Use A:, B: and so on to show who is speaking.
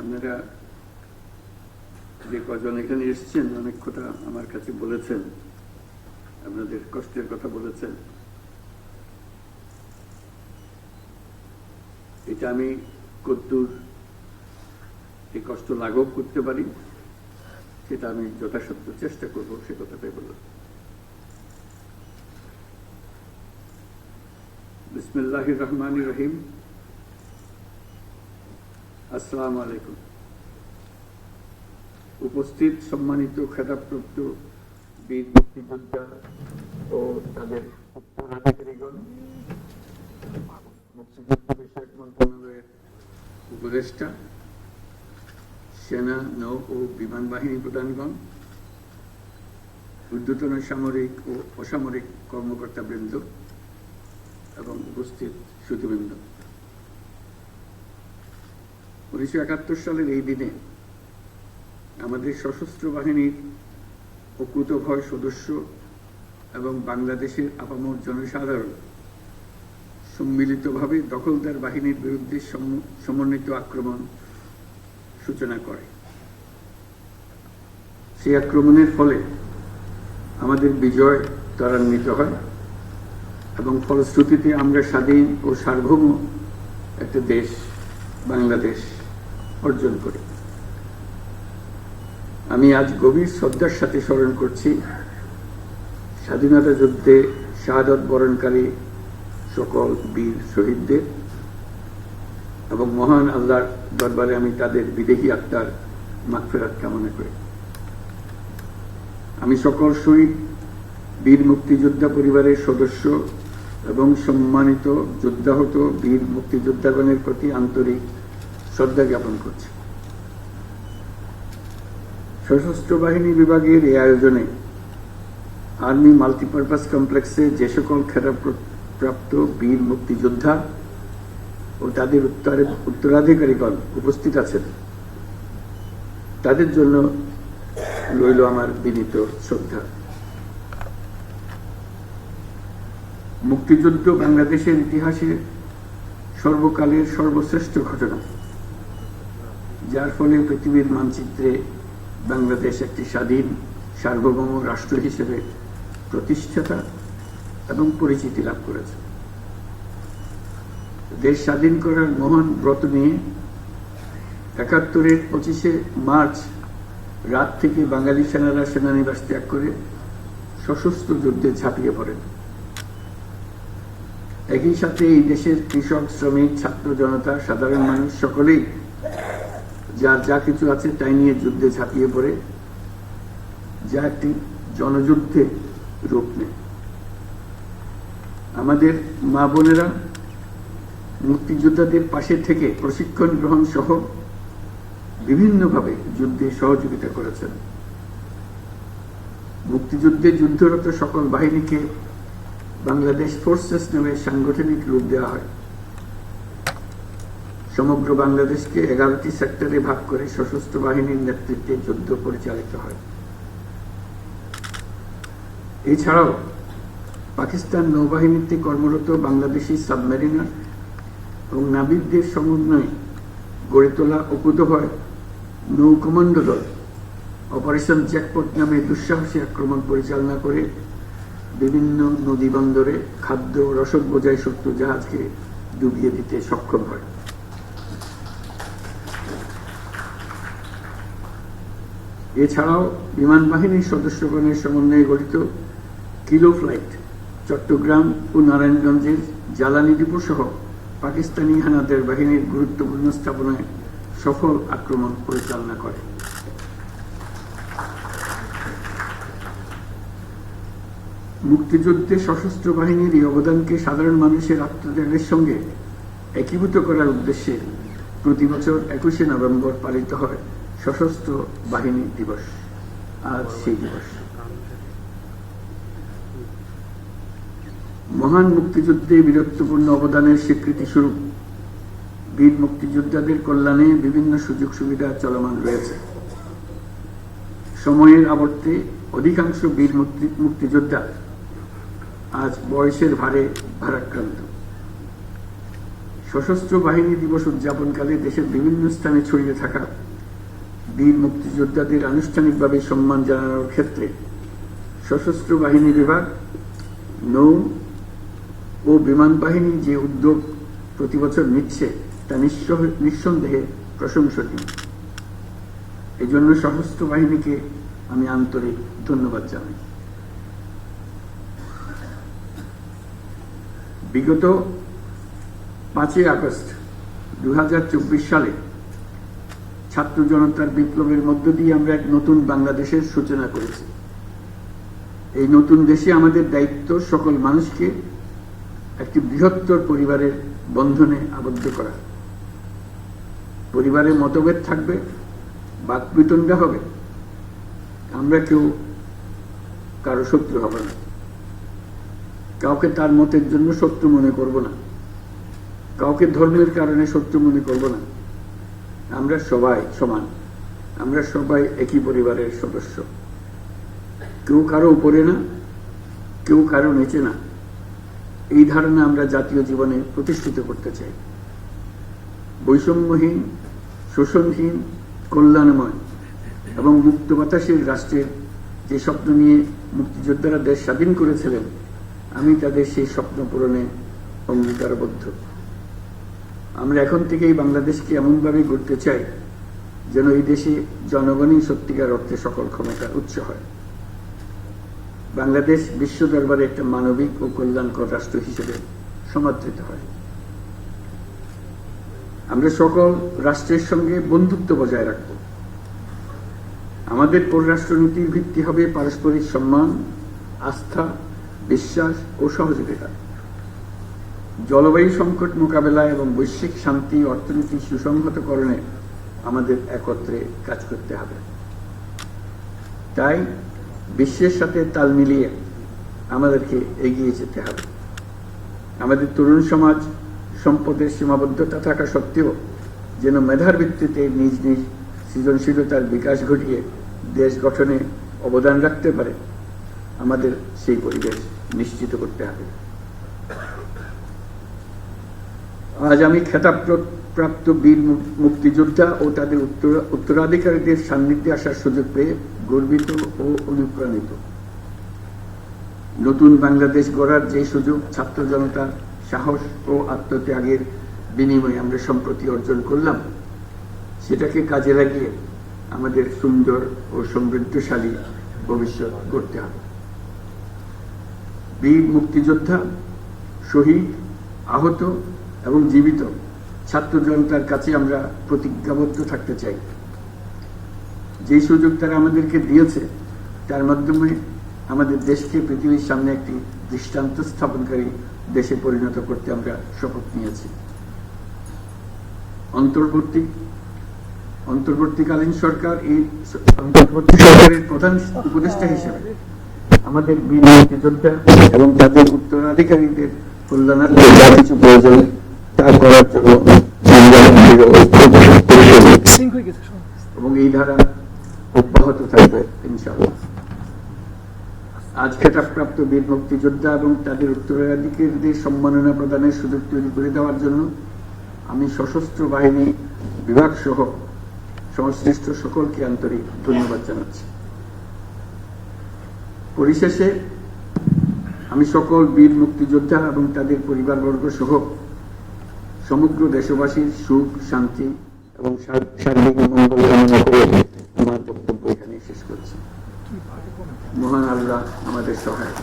A: আপনারা যে কজন এখানে এসেছেন অনেক কথা আমার কাছে বলেছেন, আপনাদের কষ্টের কথা বলেছেন। এটা আমি কদ্দূর এই কষ্ট লাঘব করতে পারি সেটা আমি যথাসাধ্য চেষ্টা করব, সে কথাটাই বললাম। বিসমিল্লাহির রহমানির রহিম। আসসালামু আলাইকুম। উপস্থিত সম্মানিত খেতাবপ্রাপ্ত বীর মুক্তিযোদ্ধা ও তাদের উত্তরাধিকারীগণ, মুক্তিযুদ্ধ বিষয়ক মন্ত্রণালয়ের উপদেষ্টা, সেনা, নৌ ও বিমান বাহিনী প্রধানগণ, ঊর্ধ্বতন সামরিক ও অসামরিক কর্মকর্তাবৃন্দ এবং উপস্থিত সুধীবৃন্দ, 1971 সালের এই দিনে আমাদের সশস্ত্র বাহিনীর অকুতোভয় সদস্য এবং বাংলাদেশের আপামর জনসাধারণ সম্মিলিতভাবে দখলদার বাহিনীর বিরুদ্ধে সমন্বিত আক্রমণ সূচনা করে। সেই আক্রমণের ফলে আমাদের বিজয় ত্বরান্বিত হয় এবং ফলশ্রুতিতে আমরা স্বাধীন ও সার্বভৌম একটা দেশ বাংলাদেশ অর্জন করি। আমি আজ গভীর শ্রদ্ধার সাথে স্মরণ করছি স্বাধীনতা যুদ্ধে শাহাদত বরণকারী সকল বীর শহীদদের এবং মহান আল্লাহর দরবারে আমি তাদের বিদেহী আত্মার মাগফিরাত কামনা করি। আমি সকল শহীদ বীর মুক্তিযোদ্ধা পরিবারের সদস্য এবং সম্মানিত যোদ্ধাহত বীর মুক্তিযোদ্ধাগণের প্রতি আন্তরিক শ্রদ্ধা জ্ঞাপন করছি। সশস্ত্র বাহিনী বিভাগের এই আয়োজনে আর্মি মাল্টিপারপাস কমপ্লেক্সে যে সকল খেতাবপ্রাপ্ত বীর মুক্তিযোদ্ধা ও তাদের উত্তরাধিকারীগণ উপস্থিত আছেন, তাদের জন্য রইল আমার বিনীত শ্রদ্ধা। মুক্তিযুদ্ধ বাংলাদেশের ইতিহাসে সর্বকালের সর্বশ্রেষ্ঠ ঘটনা, যার ফলে পৃথিবীর মানচিত্রে বাংলাদেশ একটি স্বাধীন সার্বভৌম রাষ্ট্র হিসেবে প্রতিষ্ঠাতা এবং পরিচিতি লাভ করেছে। দেশ স্বাধীন করার মহান ব্রত নিয়ে 71-এর 25শে মার্চ রাত থেকে বাঙালি সেনারা সেনানিবাস ত্যাগ করে সশস্ত্র যুদ্ধে ঝাঁপিয়ে পড়েন। একই সাথে এই দেশের কৃষক, শ্রমিক, ছাত্র জনতা, সাধারণ মানুষ সকলেই যার যা কিছু আছে তাই নিয়ে যুদ্ধে ঝাঁপিয়ে পড়ে, যা একটি জনযুদ্ধে রূপ নেয়। আমাদের মা বোনেরা মুক্তিযোদ্ধাদের পাশে থেকে প্রশিক্ষণ গ্রহণ সহ বিভিন্নভাবে যুদ্ধে সহযোগিতা করেছেন। মুক্তিযুদ্ধে যুদ্ধরত সকল বাহিনীকে বাংলাদেশ ফোর্সেস নামে সাংগঠনিক রূপ দেওয়া হয়। সমগ্র বাংলাদেশকে 11টি সেক্টরে ভাগ করে সশস্ত্র বাহিনীর নেতৃত্বে যুদ্ধ পরিচালিত হয়। এছাড়াও পাকিস্তান নৌবাহিনীতে কর্মরত বাংলাদেশি সাবমেরিনার এবং নাবিকদের সমন্বয়ে গড়ে তোলা অকুতোভয় নৌ কমান্ডো দল অপারেশন জ্যাকপট নামে দুঃসাহসী আক্রমণ পরিচালনা করে বিভিন্ন নদী বন্দরে খাদ্য রসদ বোঝাই শত্রু জাহাজকে ডুবিয়ে দিতে সক্ষম হয়। এছাড়াও বিমান বাহিনীর সদস্যগণের সমন্বয়ে গঠিত কিলো ফ্লাইট চট্টগ্রাম ও নারায়ণগঞ্জের জ্বালানি ডিপো সহ পাকিস্তানি হানাদার বাহিনীর গুরুত্বপূর্ণ স্থাপনায় সফল আক্রমণ পরিচালনা করে। মুক্তিযুদ্ধে সশস্ত্র বাহিনীর এই অবদানকে সাধারণ মানুষের আত্মত্যাগের সঙ্গে একীভূত করার উদ্দেশ্যে প্রতি বছর 21শে নভেম্বর পালিত হয় সশস্ত্র বাহিনী দিবস। আজ সেই দিবস। মহান মুক্তিযুদ্ধে বীরত্বপূর্ণ অবদানের স্বীকৃতি স্বরূপ বীর মুক্তিযোদ্ধাদের কল্যাণে বিভিন্ন সুযোগ সুবিধা চলমান রয়েছে। সময়ের আবর্তে অধিকাংশ বীর মুক্তিযোদ্ধা আজ বয়সের ভারে ভারাক্রান্ত। সশস্ত্র বাহিনী দিবস উদযাপনকালে দেশের বিভিন্ন স্থানে ছড়িয়ে থাকা বীর মুক্তিযোদ্ধাদের আনুষ্ঠানিকভাবে সম্মান জানানোর ক্ষেত্রে সশস্ত্র বাহিনী বিভাগ, নৌ ও বিমান বাহিনী যে উদ্যোগ প্রতি বছর নিচ্ছে তা নিঃসন্দেহে প্রশংসনীয়। এই জন্য সশস্ত্র বাহিনীকে আমি আন্তরিক ধন্যবাদ জানাই। বিগত 5 আগস্ট 2024 সালে ছাত্র জনতার বিপ্লবের মধ্য দিয়ে আমরা এক নতুন বাংলাদেশের সূচনা করেছি। এই নতুন দেশে আমাদের দায়িত্ব সকল মানুষকে একটি বৃহত্তর পরিবারের বন্ধনে আবদ্ধ করা। পরিবারে মতভেদ থাকবে, বাকবিতণ্ডা হবে, আমরা কেউ কারো শত্রু হব না, কাউকে তার মতের জন্য শত্রু মনে করব না, কাউকে ধর্মের কারণে শত্রু মনে করব না। আমরা সবাই সমান, আমরা সবাই একই পরিবারের সদস্য। কেউ কারো উপরে না, কেউ কারো নিচে না। এই ধারণা আমরা জাতীয় জীবনে প্রতিষ্ঠিত করতে চাই। বৈষম্যহীন, শোষণহীন, কল্যাণময় এবং মুক্ত বাতাসের রাষ্ট্রের যে স্বপ্ন নিয়ে মুক্তিযোদ্ধারা দেশ স্বাধীন করেছিলেন, আমি তাদের সেই স্বপ্ন পূরণে অঙ্গীকারবদ্ধ। আমরা এখন থেকেই বাংলাদেশকে এমনভাবে গড়তে চাই যেন এই দেশে জনগণই সত্যিকার অর্থে সকল ক্ষমতার উৎস হয়। বাংলাদেশ বিশ্ব দরবারে একটা মানবিক ও কল্যাণকর রাষ্ট্র হিসেবে সমাদৃত হয়। আমরা সকল রাষ্ট্রের সঙ্গে বন্ধুত্ব বজায় রাখব। আমাদের পররাষ্ট্রনীতির ভিত্তি হবে পারস্পরিক সম্মান, আস্থা, বিশ্বাস ও সহযোগিতা। জলবায়ু সংকট মোকাবেলা এবং বৈশ্বিক শান্তি, অর্থনীতি সুসংহতকরণে আমাদের একত্রে কাজ করতে হবে। তাই বিশ্বের সাথে তাল মিলিয়ে আমাদেরকে এগিয়ে যেতে হবে। আমাদের তরুণ সমাজ সম্পদের সীমাবদ্ধতা থাকা সত্ত্বেও যেন মেধার ভিত্তিতে নিজ নিজ সৃজনশীলতার বিকাশ ঘটিয়ে দেশ গঠনে অবদান রাখতে পারে, আমাদের সেই পরিবেশ নিশ্চিত করতে হবে। আজ আমি খেতাবপ্রাপ্ত বীর মুক্তিযোদ্ধা ও তাদের উত্তরাধিকারীদের সান্নিধ্যে আসার সুযোগ পেয়ে গর্বিত ও অনুপ্রাণিত। নতুন বাংলাদেশ গড়ার যে সুযোগ ছাত্র জনতার সাহস ও আত্মত্যাগের বিনিময়ে আমরা সম্প্রতি অর্জন করলাম, সেটাকে কাজে লাগিয়ে আমাদের সুন্দর ও সমৃদ্ধশালী ভবিষ্যৎ গড়তে হবে। বীর মুক্তিযোদ্ধা, শহীদ, আহত এবং জীবিত ছাত্র জনতার কাছে আমরা প্রতিজ্ঞাবদ্ধ থাকতে চাই। যে সুযোগ তারা আমাদেরকে দিয়েছে তার মাধ্যমে আমাদের দেশকে পৃথিবীর সামনে একটি দৃষ্টান্ত স্থাপনকারী দেশে পরিণত করতে আমরা শপথ নিয়েছি। অন্তর্বর্তীকালীন সরকার, এই অন্তর্বর্তী সরকারের প্রধান উপদেষ্টা হিসেবে আমাদের বীর মুক্তিযোদ্ধা এবং তাদের উত্তরাধিকারীদের কল্যাণার্থে যা কিছু প্রয়োজন তা করার জন্য এবং এই ধারা অব্যাহত থাকবে ইনশাআল্লাহ। আজ খেতাবপ্রাপ্ত বীর মুক্তিযোদ্ধা এবং তাদের উত্তরাধিকারীদের সম্মাননা প্রদানের সুযোগ তৈরি করে দেওয়ার জন্য আমি সশস্ত্র বাহিনী বিভাগ সহ সংশ্লিষ্ট সকলকে আন্তরিক ধন্যবাদ জানাচ্ছি। পরিশেষে আমি সকল বীর মুক্তিযোদ্ধা এবং তাদের পরিবারবর্গ সহ সমগ্র দেশবাসীর সুখ, শান্তি এবং সার্বিক মঙ্গল কামনা করে আমার বক্তব্য এখানে শেষ করছি। মহান আল্লাহ আমাদের সহায়।